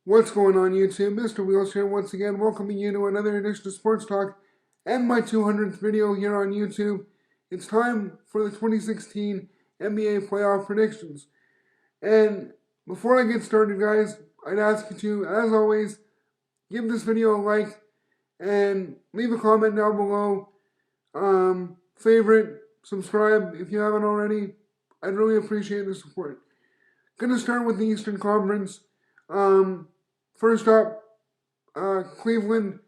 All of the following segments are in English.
What's going on YouTube? Mr. Wheels here once again, welcoming you to another edition of Sports Talk and my 200th video here on YouTube. It's time for the 2016 NBA playoff predictions. And before I get started, guys, I'd ask you to, as always, give this video a like and leave a comment down below. Favorite, subscribe if you haven't already. I'd really appreciate the support. Gonna start with the Eastern Conference. First up, Cleveland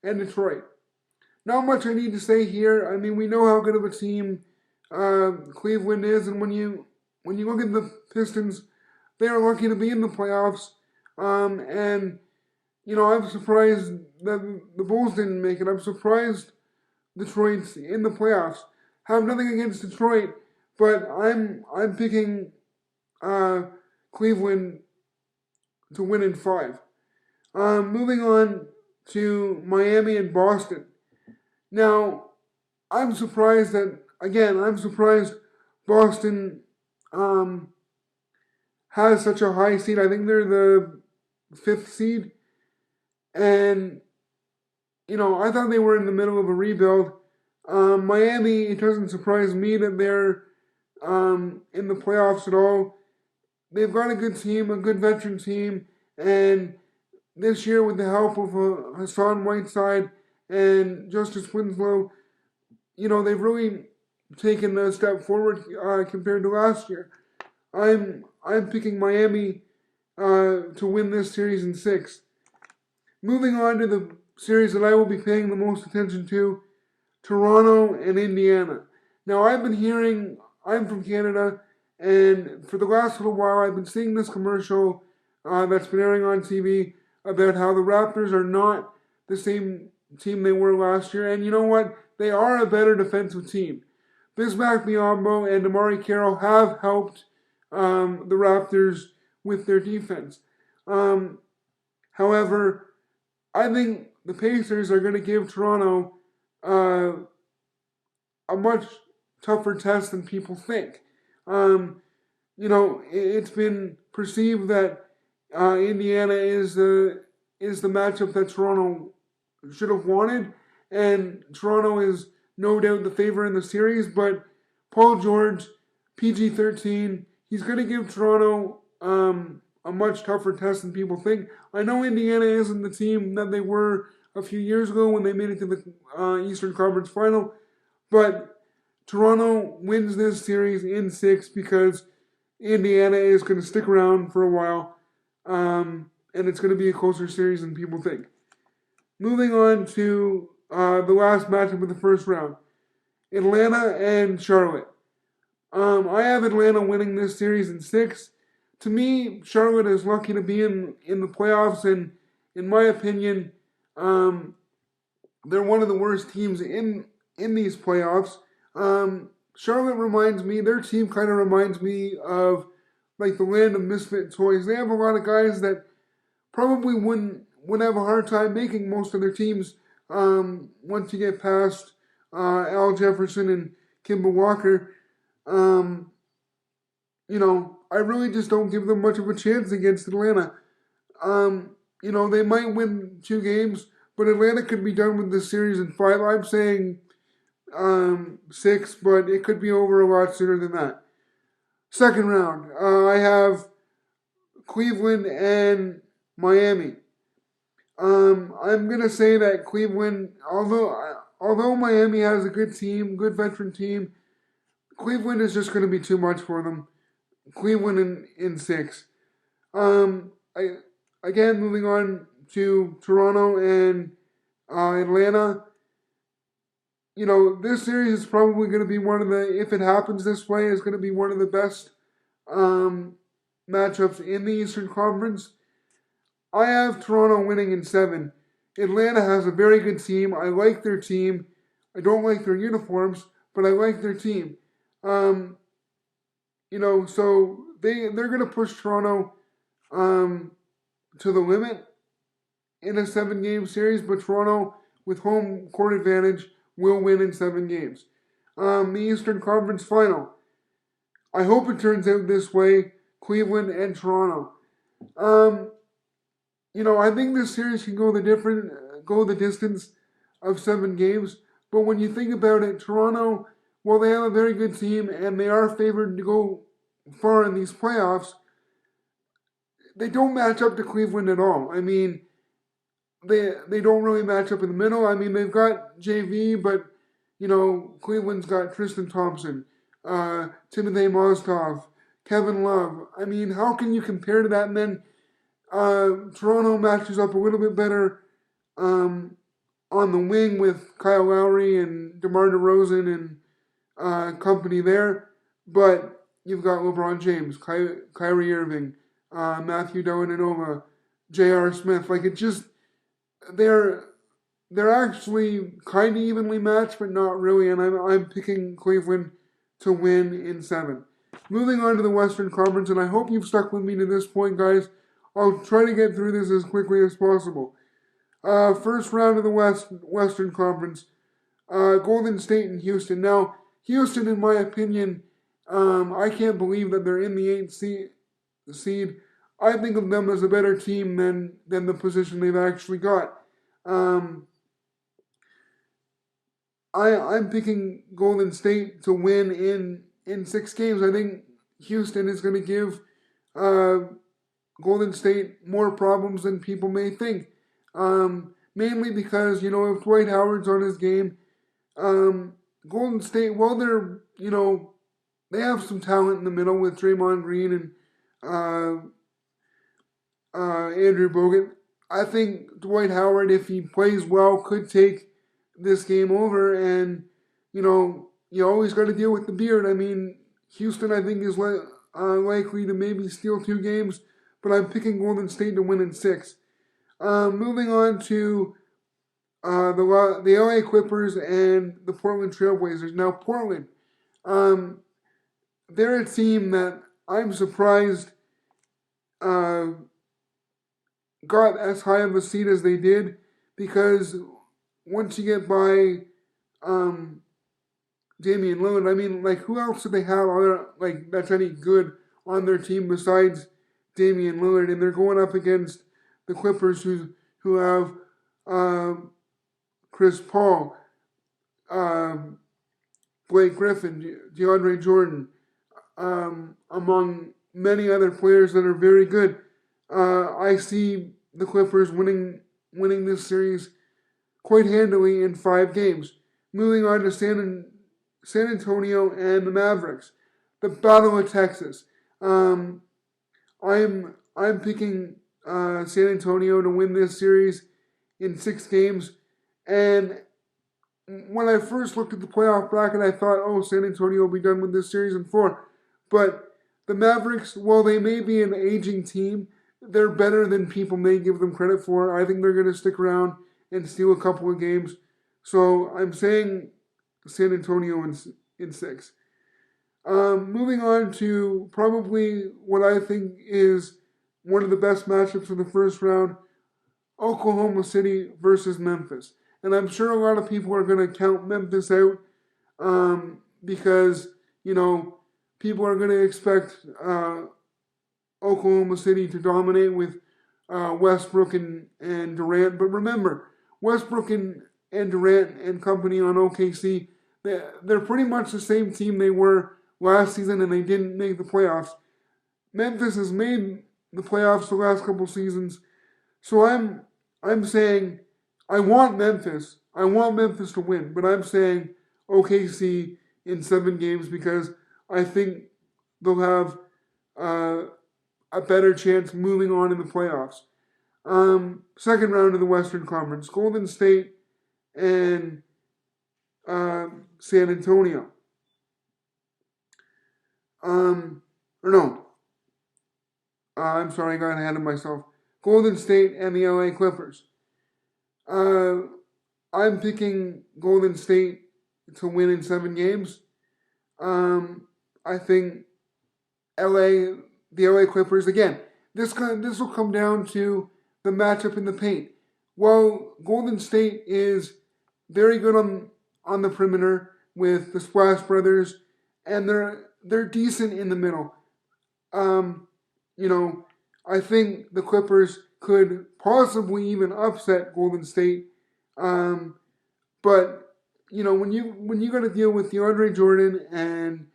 and Detroit. Not much I need to say here. I mean, we know how good of a team Cleveland is, and when you look at the Pistons, they are lucky to be in the playoffs. And you know, I'm surprised that the Bulls didn't make it. I'm surprised Detroit's in the playoffs. Have nothing against Detroit, but I'm picking Cleveland to win in 5. Moving on to Miami and Boston. Now, I'm surprised Boston has such a high seed. I think they're the 5th seed. And, you know, I thought they were in the middle of a rebuild. Miami, it doesn't surprise me that they're in the playoffs at all. They've got a good team, a good veteran team, and this year with the help of Hassan Whiteside and Justice Winslow, you know, they've really taken a step forward compared to last year. I'm picking Miami to win this series in 6. Moving on to the series that I will be paying the most attention to, Toronto and Indiana. Now, I'm from Canada, and for the last little while, I've been seeing this commercial that's been airing on TV about how the Raptors are not the same team they were last year. And you know what? They are a better defensive team. Bismack Biyombo and Amari Carroll have helped the Raptors with their defense. However, I think the Pacers are going to give Toronto a much tougher test than people think. You know, it's been perceived that Indiana is the matchup that Toronto should have wanted, and Toronto is no doubt the favorite in the series. But Paul George, PG-13, he's going to give Toronto a much tougher test than people think. I know Indiana isn't the team that they were a few years ago when they made it to the Eastern Conference Final, but Toronto wins this series in 6 because Indiana is going to stick around for a while, and it's going to be a closer series than people think. Moving on to the last matchup of the first round, Atlanta and Charlotte. I have Atlanta winning this series in 6. To me, Charlotte is lucky to be in the playoffs, and in my opinion, they're one of the worst teams in these playoffs. Charlotte their team kind of reminds me of like the land of misfit toys. They have a lot of guys that probably would have a hard time making most of their teams once you get past Al Jefferson and Kemba Walker. You know, I really just don't give them much of a chance against Atlanta. You know, they might win 2 games, but Atlanta could be done with this series in 5. I'm saying 6, but it could be over a lot sooner than that. Second round, I have Cleveland and Miami. I'm gonna say that Cleveland, although Miami has a good team, good veteran team, Cleveland is just gonna be too much for them. Cleveland in 6. Again, moving on to Toronto and Atlanta. You know, this series is probably going to be one of the, if it happens this way, is going to be one of the best matchups in the Eastern Conference. I have Toronto winning in 7. Atlanta has a very good team. I like their team. I don't like their uniforms, but I like their team. You know, so they're going to push Toronto to the limit in a 7-game series, but Toronto, with home court advantage, will win in 7 games. The Eastern Conference Final. I hope it turns out this way, Cleveland and Toronto. I think this series can go the distance of 7 games. But when you think about it, Toronto, while they have a very good team and they are favored to go far in these playoffs, they don't match up to Cleveland at all. I mean, they don't really match up in the middle. I mean, they've got JV, but Cleveland's got Tristan Thompson, Timothy Mozgov, Kevin Love. I mean, how can you compare to that? And then Toronto matches up a little bit better on the wing with Kyle Lowry and DeMar DeRozan and company there. But you've got LeBron James, Kyrie Irving, Matthew Dellavedova, J.R. Smith. Like it just they're actually kind of evenly matched, but not really. And I'm picking Cleveland to win in 7. Moving on to the Western Conference, and I hope you've stuck with me to this point, guys. I'll try to get through this as quickly as possible. First round of the Western Conference, Golden State and Houston. Now, Houston, in my opinion, I can't believe that they're in the 8th seed. I think of them as a better team than the position they've actually got. I'm picking Golden State to win in 6 games. I think Houston is going to give Golden State more problems than people may think. Mainly because, if Dwight Howard's on his game, Golden State, well, they have some talent in the middle with Draymond Green and Andrew Bogut. I think Dwight Howard, if he plays well, could take this game over. And, you always got to deal with the beard. I mean, Houston, I think, is likely to maybe steal 2 games, but I'm picking Golden State to win in 6. Moving on to the LA Clippers and the Portland Trailblazers. Now, Portland, they're a team that I'm surprised got as high of a seed as they did, because once you get by Damian Lillard, I mean, like, who else do they have that's any good on their team besides Damian Lillard? And they're going up against the Clippers, who have Chris Paul, Blake Griffin, DeAndre Jordan, among many other players that are very good. I see the Clippers winning this series quite handily in 5 games. Moving on to San Antonio and the Mavericks, the Battle of Texas. I'm picking San Antonio to win this series in 6 games. And when I first looked at the playoff bracket, I thought, San Antonio will be done with this series in 4. But the Mavericks, while they may be an aging team, they're better than people may give them credit for. I think they're going to stick around and steal a couple of games. So I'm saying San Antonio in 6. Moving on to probably what I think is one of the best matchups in the first round, Oklahoma City versus Memphis. And I'm sure a lot of people are going to count Memphis out because, people are going to expect Oklahoma City to dominate with Westbrook and Durant. But remember, Westbrook and Durant and company on OKC, they're pretty much the same team they were last season, and they didn't make the playoffs. Memphis has made the playoffs the last couple seasons. So I'm saying I want Memphis to win, but I'm saying OKC in 7 games because I think they'll have a better chance moving on in the playoffs. Second round of the Western Conference, Golden State and San Antonio. I'm sorry, I got ahead of myself. Golden State and the LA Clippers. I'm picking Golden State to win in 7 games. I think the LA Clippers, again, this will come down to the matchup in the paint. Well, Golden State is very good on the perimeter with the Splash Brothers, and they're decent in the middle. I think the Clippers could possibly even upset Golden State. But when you got to deal with DeAndre Jordan and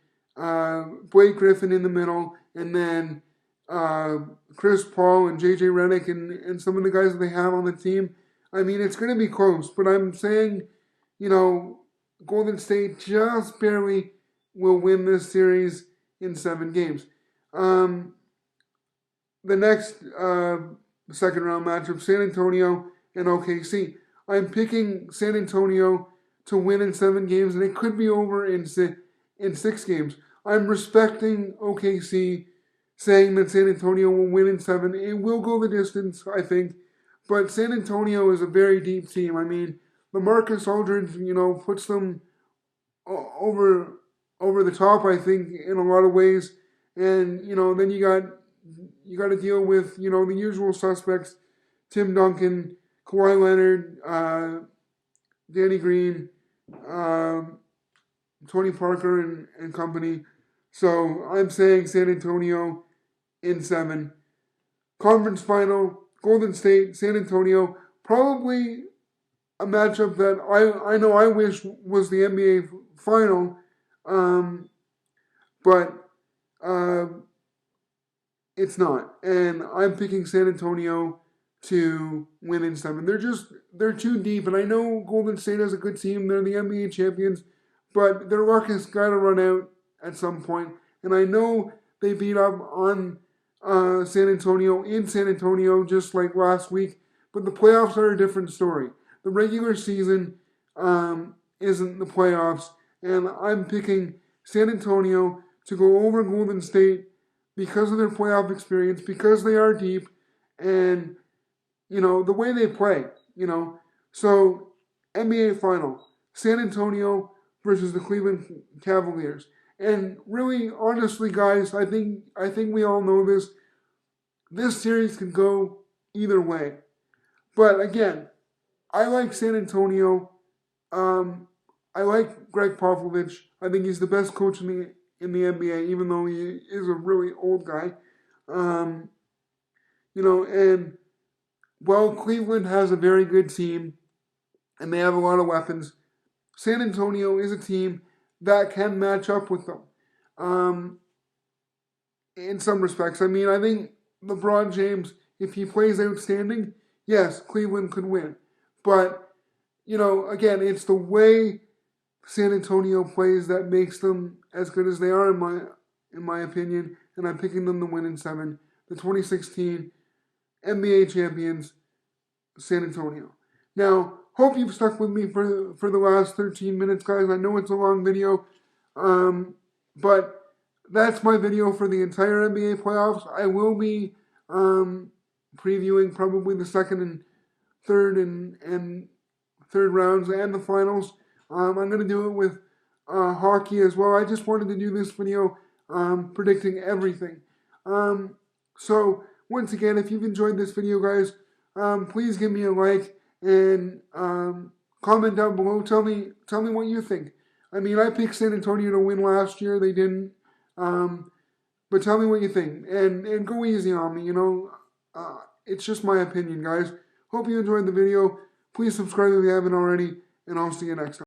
Blake Griffin in the middle, and then Chris Paul and JJ Redick and some of the guys that they have on the team, I mean, it's going to be close. But I'm saying, Golden State just barely will win this series in 7 games. The next second round matchup, San Antonio and OKC. I'm picking San Antonio to win in 7 games, and it could be over in 6 games. I'm respecting OKC, saying that San Antonio will win in 7. It will go the distance, I think, but San Antonio is a very deep team. I mean, LaMarcus Aldridge, puts them over the top, I think, in a lot of ways. And then you got to deal with the usual suspects: Tim Duncan, Kawhi Leonard, Danny Green, Tony Parker, and company. So I'm saying San Antonio in 7. Conference final: Golden State, San Antonio. Probably a matchup that I know I wish was the NBA final, but it's not. And I'm picking San Antonio to win in 7. They're too deep, and I know Golden State has a good team. They're the NBA champions, but their luck has got to run out at some point. And I know they beat up on San Antonio in San Antonio just like last week, but the playoffs are a different story. The regular season isn't the playoffs, and I'm picking San Antonio to go over Golden State because of their playoff experience, because they are deep, and the way they play. So NBA final: San Antonio versus the Cleveland Cavaliers. And really, honestly, guys, I think we all know this. This series can go either way. But again, I like San Antonio. I like Greg Popovich. I think he's the best coach in the NBA, even though he is a really old guy. And Cleveland has a very good team, and they have a lot of weapons. San Antonio is a team that can match up with them. In some respects, I mean, I think LeBron James, if he plays outstanding, yes, Cleveland could win. But, again, it's the way San Antonio plays that makes them as good as they are, in my opinion. And I'm picking them to win in 7. The 2016 NBA champions, San Antonio. Now, hope you've stuck with me for the last 13 minutes, guys. I know it's a long video, but that's my video for the entire NBA playoffs. I will be previewing probably the second and third rounds and the finals. I'm going to do it with hockey as well. I just wanted to do this video predicting everything. So, once again, if you've enjoyed this video, guys, please give me a like and comment down below. Tell me what you think. I mean, I picked San Antonio to win last year. They didn't. But tell me what you think. And go easy on me, it's just my opinion, guys. Hope you enjoyed the video. Please subscribe if you haven't already, and I'll see you next time.